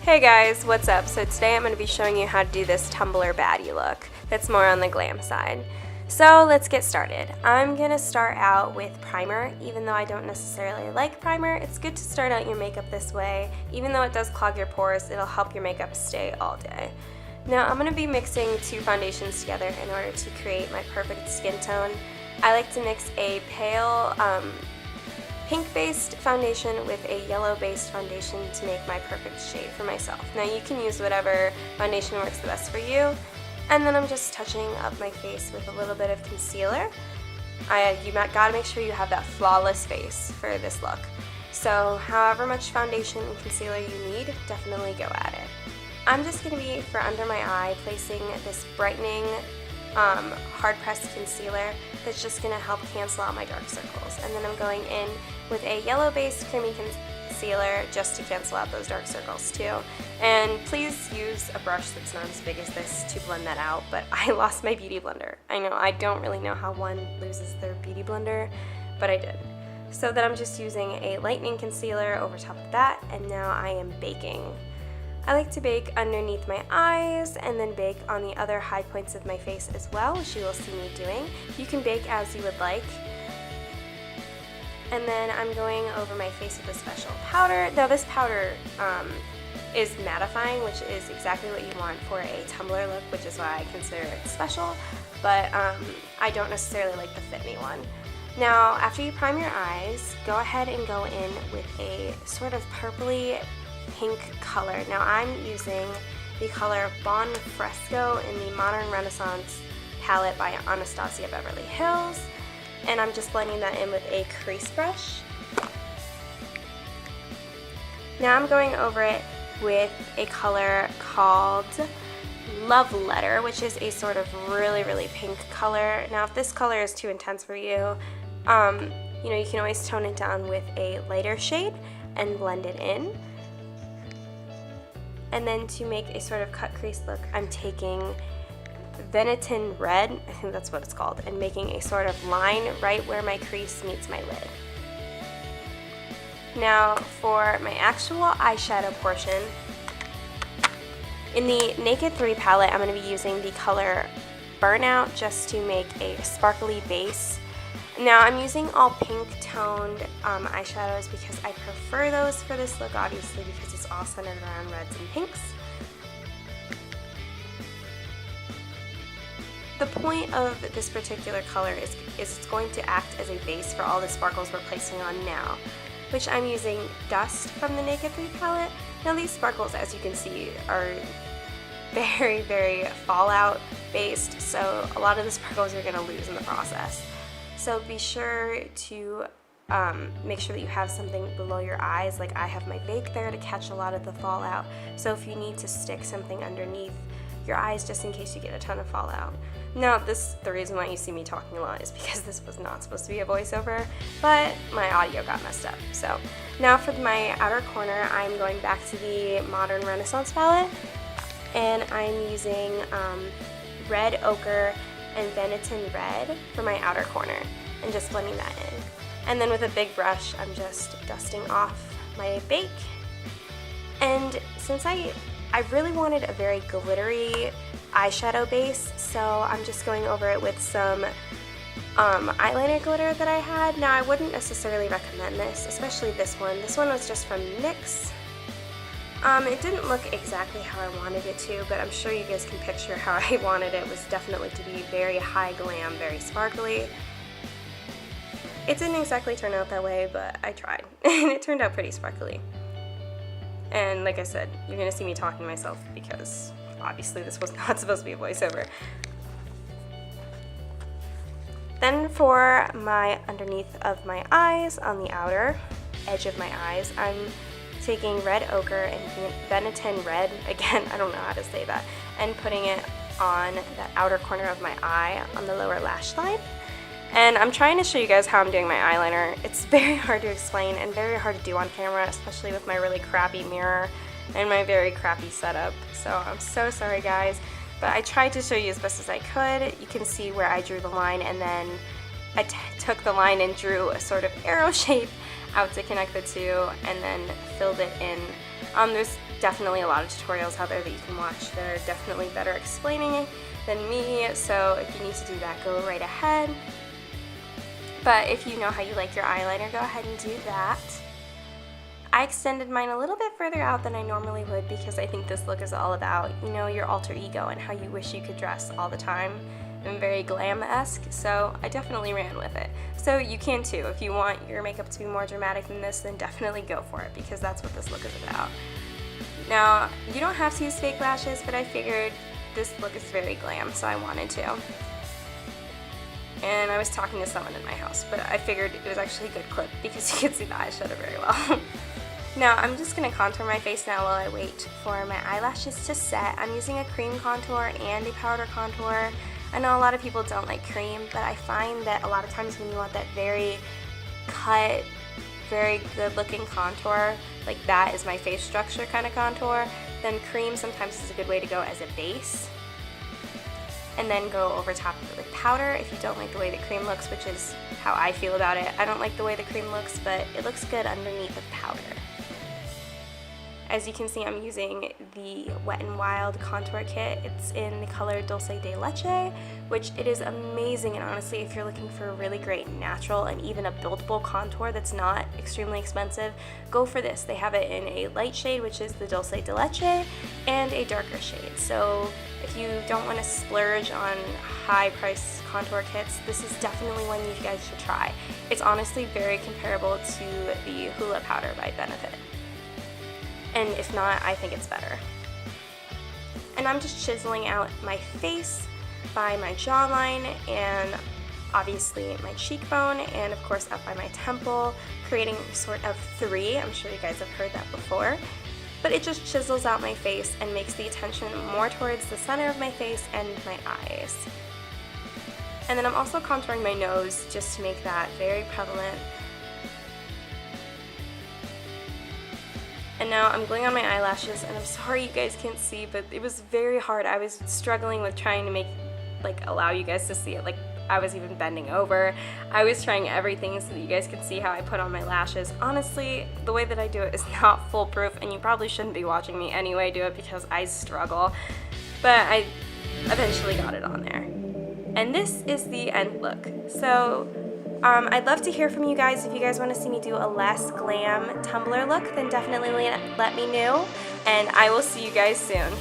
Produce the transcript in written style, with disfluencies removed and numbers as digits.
Hey guys, what's up? So today I'm going to be showing you how to do this Tumblr Baddie look that's more on the glam side. So let's get started. I'm going to start out with primer. Even though I don't necessarily like primer, it's good to start out your makeup this way. Even though it does clog your pores, it'll help your makeup stay all day. Now I'm going to be mixing two foundations together in order to create my perfect skin tone. I like to mix a pale pink-based foundation with a yellow-based foundation to make my perfect shade for myself. Now you can use whatever foundation works the best for you. And then I'm just touching up my face with a little bit of concealer. You gotta make sure you have that flawless face for this look. So however much foundation and concealer you need, definitely go at it. I'm just gonna be, for under my eye, placing this brightening hard-pressed concealer that's just going to help cancel out my dark circles. And then I'm going in with a yellow-based creamy concealer just to cancel out those dark circles too. And please use a brush that's not as big as this to blend that out, but I lost my beauty blender. I know, I don't really know how one loses their beauty blender, but I did. So then I'm just using a lightening concealer over top of that, and now I am baking. I like to bake underneath my eyes and then bake on the other high points of my face as well, which you will see me doing. You can bake as you would like. And then I'm going over my face with a special powder. Now this powder is mattifying, which is exactly what you want for a Tumblr look, which is why I consider it special, but I don't necessarily like the Fit Me one. Now after you prime your eyes, go ahead and go in with a sort of purpley pink color. Now I'm using the color Bon Fresco in the Modern Renaissance palette by Anastasia Beverly Hills, and I'm just blending that in with a crease brush. Now I'm going over it with a color called Love Letter, which is a sort of really pink color. Now if this color is too intense for you, you know, you can always tone it down with a lighter shade and blend it in. And then to make a sort of cut crease look, I'm taking Venetian Red, I think that's what it's called, and making a sort of line right where my crease meets my lid. Now for my actual eyeshadow portion, in the Naked 3 palette, I'm going to be using the color Burnout just to make a sparkly base. Now I'm using all pink toned eyeshadows because I prefer those for this look, obviously, because it's all centered around reds and pinks. The point of this particular color is it's going to act as a base for all the sparkles we're placing on now, which I'm using Dust from the Naked 3 palette. Now these sparkles, as you can see, are very fallout based, so a lot of the sparkles you're going to lose in the process. So be sure to make sure that you have something below your eyes, like I have my bake there to catch a lot of the fallout. So if you need to stick something underneath your eyes just in case you get a ton of fallout. Now the reason why you see me talking a lot is because this was not supposed to be a voiceover, but my audio got messed up. So now for my outer corner, I'm going back to the Modern Renaissance palette, and I'm using Red Ochre and Venetian Red for my outer corner and just blending that in. And then with a big brush, I'm just dusting off my bake. And since I really wanted a very glittery eyeshadow base, so I'm just going over it with some eyeliner glitter that I had. Now I wouldn't necessarily recommend this, especially this one. This one was just from NYX. It didn't look exactly how I wanted it to, but I'm sure you guys can picture how I wanted it. It was definitely to be very high glam, very sparkly. It didn't exactly turn out that way, but I tried, and it turned out pretty sparkly. And like I said, you're going to see me talking to myself because obviously this was not supposed to be a voiceover. Then for my underneath of my eyes, on the outer edge of my eyes, I'm taking Red Ochre and Venetian Red, again, I don't know how to say that, and putting it on that outer corner of my eye on the lower lash line. And I'm trying to show you guys how I'm doing my eyeliner. It's very hard to explain and very hard to do on camera, especially with my really crappy mirror and my very crappy setup. So I'm so sorry guys, but I tried to show you as best as I could. You can see where I drew the line, and then I took the line and drew a sort of arrow shape out to connect the two, and then filled it in. There's definitely a lot of tutorials out there that you can watch that are definitely better explaining it than me, so if you need to do that, go right ahead. But if you know how you like your eyeliner, go ahead and do that. I extended mine a little bit further out than I normally would because I think this look is all about, you know, your alter ego and how you wish you could dress all the time. I'm very glam-esque, so I definitely ran with it. So you can too. If you want your makeup to be more dramatic than this, then definitely go for it because that's what this look is about. Now, you don't have to use fake lashes, but I figured this look is very glam, so I wanted to. And I was talking to someone in my house, but I figured it was actually a good clip because you could see the eyeshadow very well. Now I'm just going to contour my face now while I wait for my eyelashes to set. I'm using a cream contour and a powder contour. I know a lot of people don't like cream, but I find that a lot of times when you want that very cut, very good looking contour, like that is my face structure kind of contour, then cream sometimes is a good way to go as a base. And then go over top of it with powder if you don't like the way the cream looks, which is how I feel about it. I don't like the way the cream looks, but it looks good underneath the powder. As you can see, I'm using the Wet n Wild contour kit. It's in the color Dulce de Leche, which it is amazing, and honestly, if you're looking for a really great natural and even a buildable contour that's not extremely expensive, go for this. They have it in a light shade, which is the Dulce de Leche, and a darker shade. So if you don't want to splurge on high-priced contour kits, this is definitely one you guys should try. It's honestly very comparable to the Hoola powder by Benefit. And if not, I think it's better. And I'm just chiseling out my face by my jawline and obviously my cheekbone and of course up by my temple, creating sort of three. I'm sure you guys have heard that before. But it just chisels out my face and makes the attention more towards the center of my face and my eyes. And then I'm also contouring my nose just to make that very prevalent. And now I'm gluing on my eyelashes, and I'm sorry you guys can't see, but it was very hard. I was struggling with trying to allow you guys to see it. Like, I was even bending over. I was trying everything so that you guys could see how I put on my lashes. Honestly, the way that I do it is not foolproof, and you probably shouldn't be watching me anyway do it because I struggle. But I eventually got it on there. And this is the end look. So I'd love to hear from you guys. If you guys want to see me do a less glam Tumblr look, then definitely let me know, and I will see you guys soon.